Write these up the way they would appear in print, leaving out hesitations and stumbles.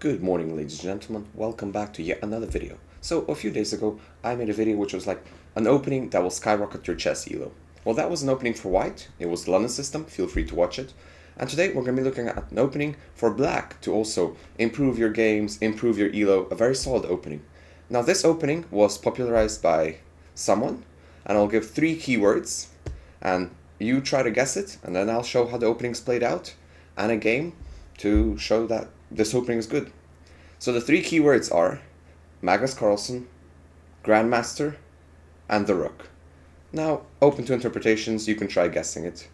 Good morning, ladies and gentlemen. Welcome back to yet another video. So a few days ago, I made a video which was like an opening that will skyrocket your chess elo. Well, that was an opening for white. It was the London system. Feel free to watch it. And today we're going to be looking at an opening for black to also improve your games, improve your elo. A very solid opening. Now this opening was popularized by someone, and I'll give 3 keywords, and you try to guess it, and then I'll show how the opening's played out, and a game to show that this opening is good. So the 3 keywords are Magnus Carlsen, Grandmaster, and the Rook. Now, open to interpretations, you can try guessing it.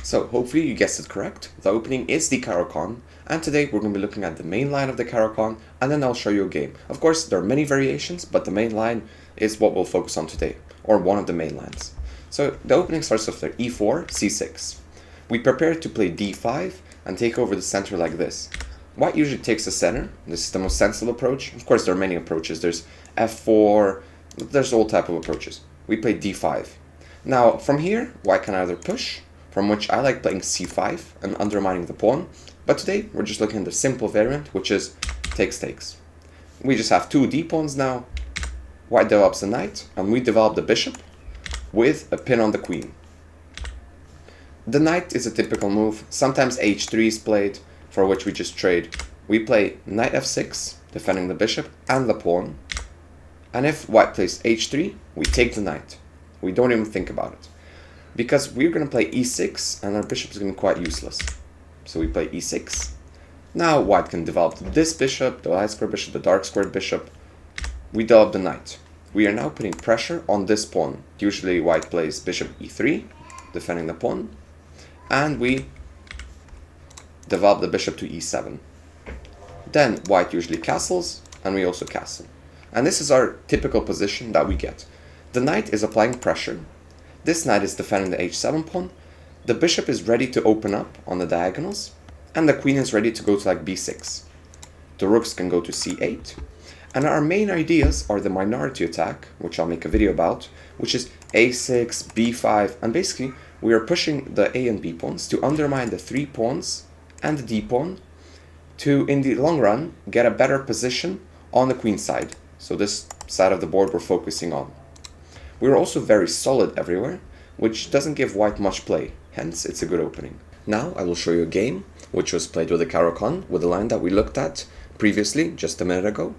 So hopefully you guessed it correct. The opening is the Caro-Kann, and today we're going to be looking at the main line of the Caro-Kann, and then I'll show you a game. Of course, there are many variations, but the main line is what we'll focus on today, or one of the main lines. So the opening starts with the e4, c6. We prepare to play d5 and take over the center like this. White usually takes the center. This is the most sensible approach. Of course, there are many approaches. There's f4, there's all type of approaches. We play d5. Now, from here, white can either push, from which I like playing c5 and undermining the pawn. But today, we're just looking at the simple variant, which is takes. We just have 2 d-pawns now. White develops the knight, and we develop the bishop with a pin on the queen. The knight is a typical move. Sometimes h3 is played, for which we just trade. We play knight f6, defending the bishop and the pawn. And if white plays h3, we take the knight. We don't even think about it. Because we're going to play e6, and our bishop is going to be quite useless. So we play e6. Now white can develop this bishop, the light squared bishop, the dark squared bishop. We develop the knight. We are now putting pressure on this pawn. Usually white plays bishop e3, defending the pawn. And we develop the bishop to e7. Then white usually castles, and we also castle. And this is our typical position that we get. The knight is applying pressure. This knight is defending the h7 pawn. The bishop is ready to open up on the diagonals, and the queen is ready to go to like b6. The rooks can go to c8. And our main ideas are the minority attack, which I'll make a video about, which is a6, b5, and basically we are pushing the a and b pawns to undermine the 3 pawns and the d-pawn to, in the long run, get a better position on the queen side. So this side of the board we're focusing on. We're also very solid everywhere, which doesn't give white much play, hence it's a good opening. Now I will show you a game which was played with the Caro-Kann, with the line that we looked at previously, just a minute ago.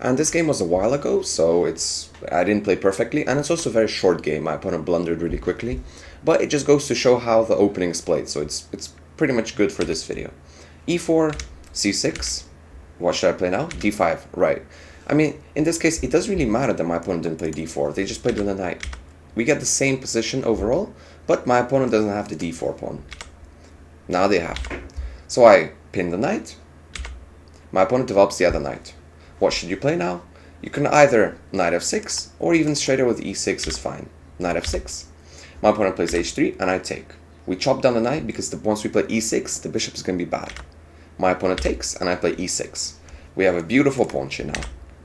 And this game was a while ago, so I didn't play perfectly, and it's also a very short game. My opponent blundered really quickly, but it just goes to show how the opening is played, so it's pretty much good for this video. e4, c6, what should I play now? d5, right. I mean, in this case, it doesn't really matter that my opponent didn't play d4, they just played with the knight. We get the same position overall, but my opponent doesn't have the d4 pawn. Now they have. So I pin the knight, my opponent develops the other knight. What should you play now? You can either knight f6, or even straight away with e6 is fine. Knight f6, my opponent plays h3, and I take. We chop down the knight because once we play e6, the bishop is going to be bad. My opponent takes, and I play e6. We have a beautiful pawn chain now.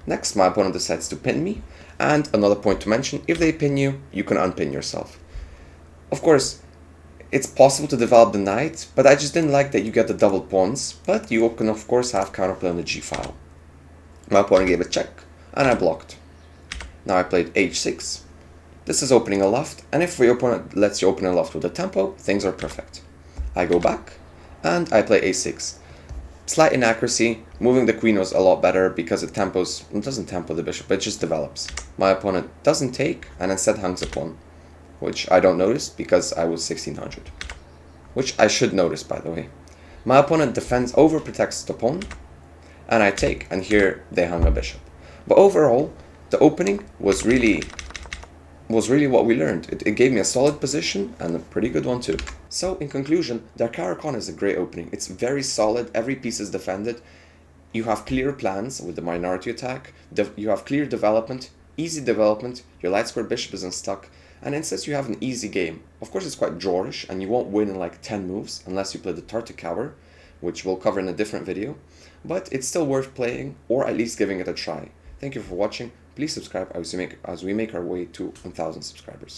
Next, my opponent decides to pin me, and another point to mention, if they pin you, you can unpin yourself. Of course, it's possible to develop the knight, but I just didn't like that you get the double pawns, but you can of course have counterplay on the g-file. My opponent gave a check, and I blocked. Now I played h6. This is opening a loft, and if your opponent lets you open a loft with a tempo, things are perfect. I go back, and I play a6. Slight inaccuracy, moving the queen was a lot better because it doesn't tempo the bishop, it just develops. My opponent doesn't take, and instead hangs a pawn, which I don't notice because I was 1600. Which I should notice, by the way. My opponent defends, overprotects the pawn, and I take, and here they hung a bishop. But overall, the opening was really what we learned. It gave me a solid position, and a pretty good one too. So, in conclusion, the Caro-Kann is a great opening. It's very solid, every piece is defended. You have clear plans with the minority attack, you have clear development, easy development, your light square bishop isn't stuck, and instead you have an easy game. Of course, it's quite drawish, and you won't win in like 10 moves, unless you play the Tartakower, which we'll cover in a different video. But it's still worth playing, or at least giving it a try. Thank you for watching. Please subscribe as we make our way to 1,000 subscribers.